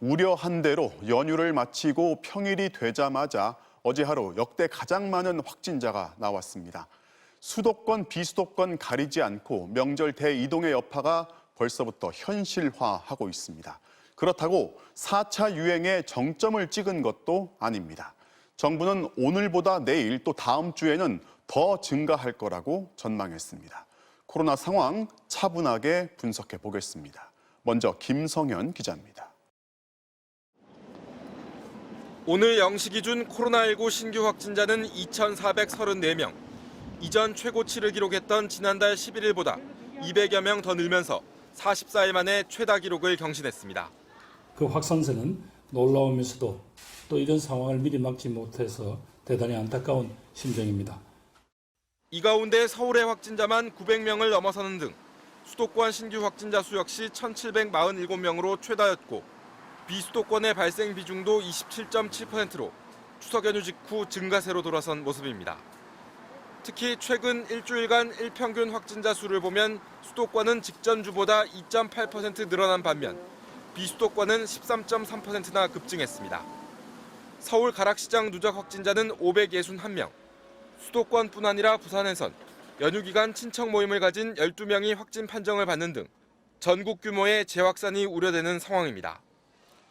우려한 대로 연휴를 마치고 평일이 되자마자 어제 하루 역대 가장 많은 확진자가 나왔습니다. 수도권, 비수도권 가리지 않고 명절 대이동의 여파가 벌써부터 현실화하고 있습니다. 그렇다고 4차 유행의 정점을 찍은 것도 아닙니다. 정부는 오늘보다 내일 또 다음 주에는 더 증가할 거라고 전망했습니다. 코로나 상황 차분하게 분석해 보겠습니다. 먼저 김성현 기자입니다. 오늘 0시 기준 코로나19 신규 확진자는 2,434명. 이전 최고치를 기록했던 지난달 11일보다 200여 명 더 늘면서 44일 만에 최다 기록을 경신했습니다. 그 확산세는 놀라우면서도 또 이런 상황을 미리 막지 못해서 대단히 안타까운 심정입니다. 이 가운데 서울의 확진자만 900명을 넘어서는 등 수도권 신규 확진자 수 역시 1,747명으로 최다였고 비수도권의 발생 비중도 27.7%로 추석 연휴 직후 증가세로 돌아선 모습입니다. 특히 최근 일주일간 일평균 확진자 수를 보면 수도권은 직전 주보다 2.8% 늘어난 반면 비수도권은 13.3%나 급증했습니다. 서울 가락시장 누적 확진자는 561명. 수도권뿐 아니라 부산에선 연휴 기간 친척 모임을 가진 12명이 확진 판정을 받는 등 전국 규모의 재확산이 우려되는 상황입니다.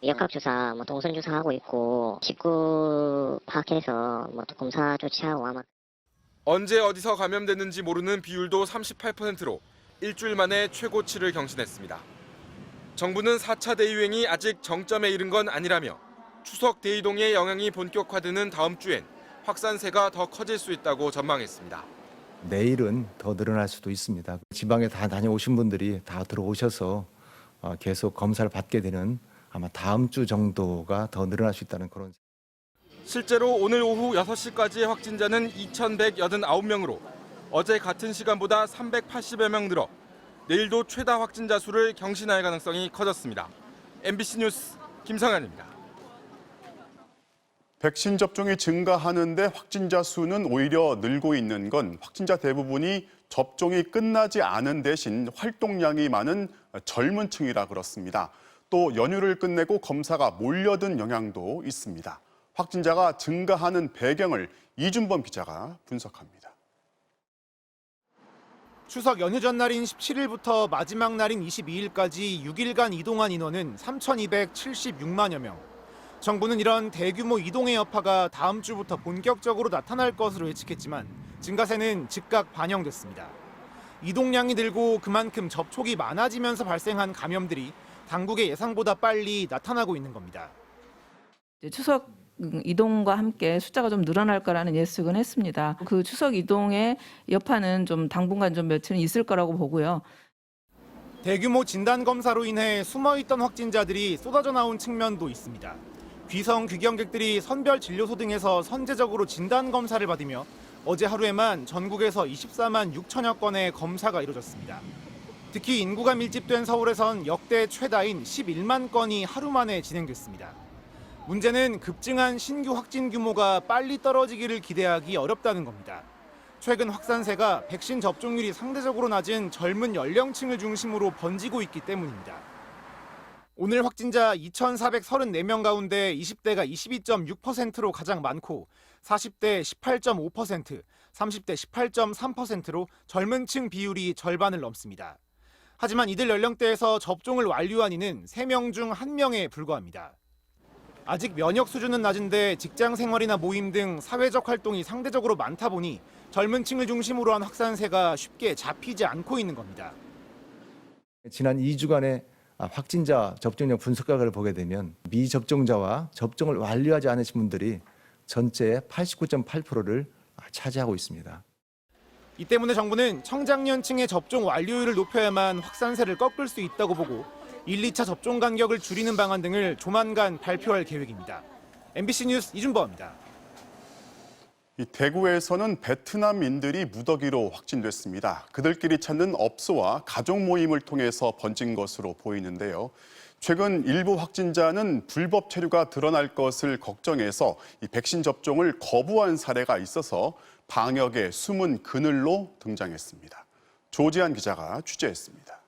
역학주사, 동선주사하고 있고 직구 파악해서 검사 조치하고 아마 언제 어디서 감염됐는지 모르는 비율도 38%로 일주일 만에 최고치를 경신했습니다. 정부는 4차 대유행이 아직 정점에 이른 건 아니라며 추석 대이동의 영향이 본격화되는 다음 주엔 확산세가 더 커질 수 있다고 전망했습니다. 내일은 더 늘어날 수도 있습니다. 지방에 다 다녀오신 분들이 다 들어오셔서 계속 검사를 받게 되는 아마 다음 주 정도가 더 늘어날 수 있다는 그런. 실제로 오늘 오후 6시까지의 확진자는 2,189명으로 어제 같은 시간보다 380여 명 늘어 내일도 최다 확진자 수를 경신할 가능성이 커졌습니다. MBC 뉴스 김성현입니다. 백신 접종이 증가하는데 확진자 수는 오히려 늘고 있는 건 확진자 대부분이 접종이 끝나지 않은 대신 활동량이 많은 젊은 층이라 그렇습니다. 또 연휴를 끝내고 검사가 몰려든 영향도 있습니다. 확진자가 증가하는 배경을 이준범 기자가 분석합니다. 추석 연휴 전날인 17일부터 마지막 날인 22일까지 6일간 이동한 인원은 3,276만여 명. 정부는 이런 대규모 이동의 여파가 다음 주부터 본격적으로 나타날 것으로 예측했지만 증가세는 즉각 반영됐습니다. 이동량이 늘고 그만큼 접촉이 많아지면서 발생한 감염들이 당국의 예상보다 빨리 나타나고 있는 겁니다. 추석 이동과 함께 숫자가 좀 늘어날 거라는 예측은 했습니다. 그 추석 이동의 여파는 좀 당분간 좀 며칠은 있을 거라고 보고요. 대규모 진단 검사로 인해 숨어있던 확진자들이 쏟아져 나온 측면도 있습니다. 귀성 귀경객들이 선별 진료소 등에서 선제적으로 진단 검사를 받으며 어제 하루에만 전국에서 24만 6천여 건의 검사가 이루어졌습니다. 특히 인구가 밀집된 서울에선 역대 최다인 11만 건이 하루 만에 진행됐습니다. 문제는 급증한 신규 확진 규모가 빨리 떨어지기를 기대하기 어렵다는 겁니다. 최근 확산세가 백신 접종률이 상대적으로 낮은 젊은 연령층을 중심으로 번지고 있기 때문입니다. 오늘 확진자 2,434명 가운데 20대가 22.6%로 가장 많고 40대 18.5%, 30대 18.3%로 젊은 층 비율이 절반을 넘습니다. 하지만 이들 연령대에서 접종을 완료한 이는 3명 중 1명에 불과합니다. 아직 면역 수준은 낮은데 직장 생활이나 모임 등 사회적 활동이 상대적으로 많다 보니 젊은 층을 중심으로 한 확산세가 쉽게 잡히지 않고 있는 겁니다. 지난 2주간의 확진자 접종률 분석 결과를 보게 되면 미접종자와 접종을 완료하지 않으신 분들이 전체의 89.8%를 차지하고 있습니다. 이 때문에 정부는 청장년층의 접종 완료율을 높여야만 확산세를 꺾을 수 있다고 보고 1, 2차 접종 간격을 줄이는 방안 등을 조만간 발표할 계획입니다. MBC 뉴스 이준범입니다. 대구에서는 베트남인들이 무더기로 확진됐습니다. 그들끼리 찾는 업소와 가족 모임을 통해서 번진 것으로 보이는데요. 최근 일부 확진자는 불법 체류가 드러날 것을 걱정해서 백신 접종을 거부한 사례가 있어서 방역의 숨은 그늘로 등장했습니다. 조지한 기자가 취재했습니다.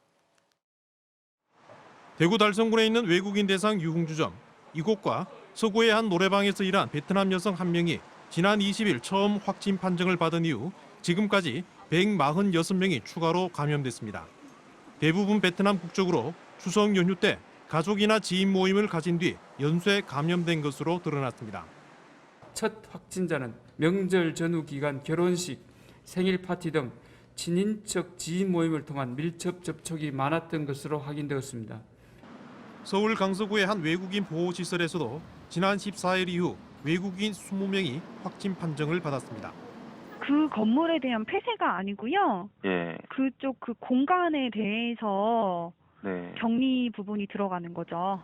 대구 달성군에 있는 외국인 대상 유흥주점 이곳과 서구의 한 노래방에서 일한 베트남 여성 한 명이 지난 20일 처음 확진 판정을 받은 이후 지금까지 146명이 추가로 감염됐습니다. 대부분 베트남 국적으로 추석 연휴 때 가족이나 지인 모임을 가진 뒤 연쇄 감염된 것으로 드러났습니다. 첫 확진자는 명절 전후 기간 결혼식, 생일 파티 등 친인척 지인 모임을 통한 밀접 접촉이 많았던 것으로 확인되었습니다. 서울 강서구의 한 외국인 보호시설에서도 지난 14일 이후 외국인 20명이 확진 판정을 받았습니다. 그 건물에 대한 폐쇄가 아니고요. 예. 그쪽 그 공간에 대해서 네. 격리 부분이 들어가는 거죠.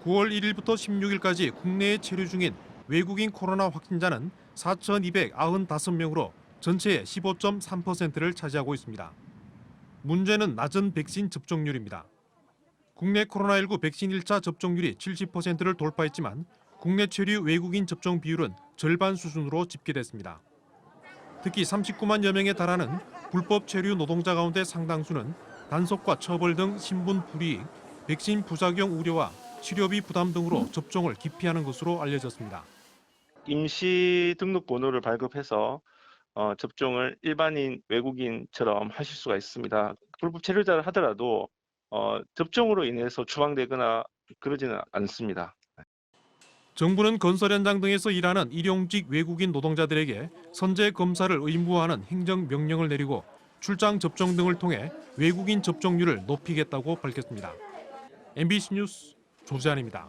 9월 1일부터 16일까지 국내에 체류 중인 외국인 코로나 확진자는 4,295명으로 전체의 15.3%를 차지하고 있습니다. 문제는 낮은 백신 접종률입니다. 국내 코로나19 백신 1차 접종률이 70%를 돌파했지만 국내 체류 외국인 접종 비율은 절반 수준으로 집계됐습니다. 특히 39만여 명에 달하는 불법 체류 노동자 가운데 상당수는 단속과 처벌 등 신분 불이익, 백신 부작용 우려와 치료비 부담 등으로 접종을 기피하는 것으로 알려졌습니다. 임시 등록 번호를 발급해서 접종을 일반인 외국인처럼 하실 수가 있습니다. 불법 체류자를 하더라도 접종으로 인해서 추방되거나 그러지는 않습니다. 정부는 건설 현장 등에서 일하는 일용직 외국인 노동자들에게 선제 검사를 의무화하는 행정명령을 내리고 출장 접종 등을 통해 외국인 접종률을 높이겠다고 밝혔습니다. MBC 뉴스 조지환입니다.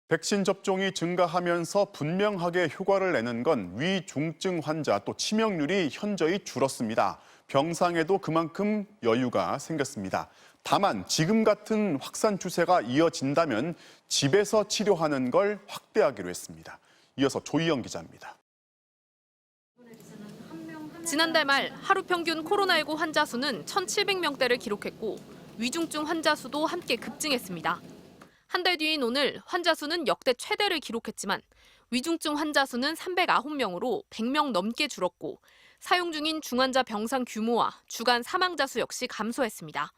백신 접종이 증가하면서 분명하게 효과를 내는 건 위중증 환자 또 치명률이 현저히 줄었습니다. 병상에도 그만큼 여유가 생겼습니다. 다만 지금 같은 확산 추세가 이어진다면 집에서 치료하는 걸 확대하기로 했습니다. 이어서 조희영 기자입니다. 지난달 말 하루 평균 코로나19 환자 수는 1,700명대를 기록했고 위중증 환자 수도 함께 급증했습니다. 한 달 뒤인 오늘 환자 수는 역대 최대를 기록했지만 위중증 환자 수는 309명으로 100명 넘게 줄었고 사용 중인 중환자 병상 규모와 주간 사망자 수 역시 감소했습니다.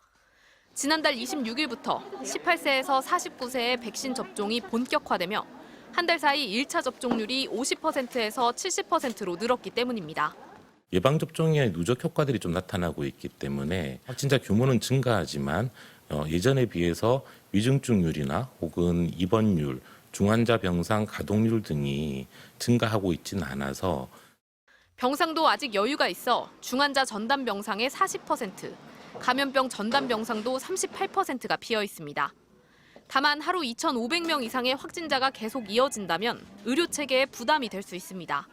지난달 26일부터 18세에서 49세의 백신 접종이 본격화되며 한 달 사이 1차 접종률이 50%에서 70%로 늘었기 때문입니다. 예방접종의 누적 효과들이 좀 나타나고 있기 때문에 확진자 규모는 증가하지만 예전에 비해서 위중증률이나 혹은 입원율, 중환자 병상 가동률 등이 증가하고 있지는 않아서 병상도 아직 여유가 있어 중환자 전담 병상의 40%, 감염병 전담 병상도 38%가 비어 있습니다. 다만 하루 2,500명 이상의 확진자가 계속 이어진다면 의료 체계에 부담이 될 수 있습니다.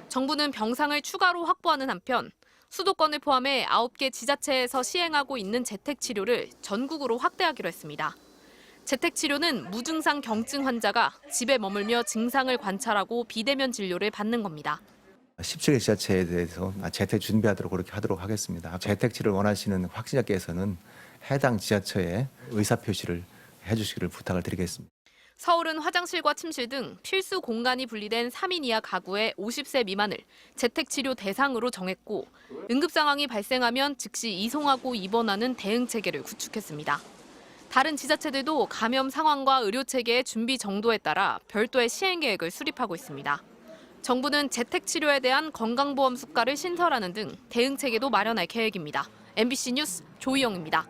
정부는 병상을 추가로 확보하는 한편 수도권을 포함해 9개 지자체에서 시행하고 있는 재택치료를 전국으로 확대하기로 했습니다. 재택치료는 무증상 경증 환자가 집에 머물며 증상을 관찰하고 비대면 진료를 받는 겁니다. 17개 지자체에 대해서 재택 준비하도록 그렇게 하도록 하겠습니다. 재택치료를 원하시는 확진자께서는 해당 지자체에 의사표시를 해주시기를 부탁을 드리겠습니다. 서울은 화장실과 침실 등 필수 공간이 분리된 3인 이하 가구의 50세 미만을 재택치료 대상으로 정했고 응급 상황이 발생하면 즉시 이송하고 입원하는 대응 체계를 구축했습니다. 다른 지자체들도 감염 상황과 의료 체계의 준비 정도에 따라 별도의 시행 계획을 수립하고 있습니다. 정부는 재택치료에 대한 건강보험 수가를 신설하는 등 대응 체계도 마련할 계획입니다. MBC 뉴스 조희영입니다.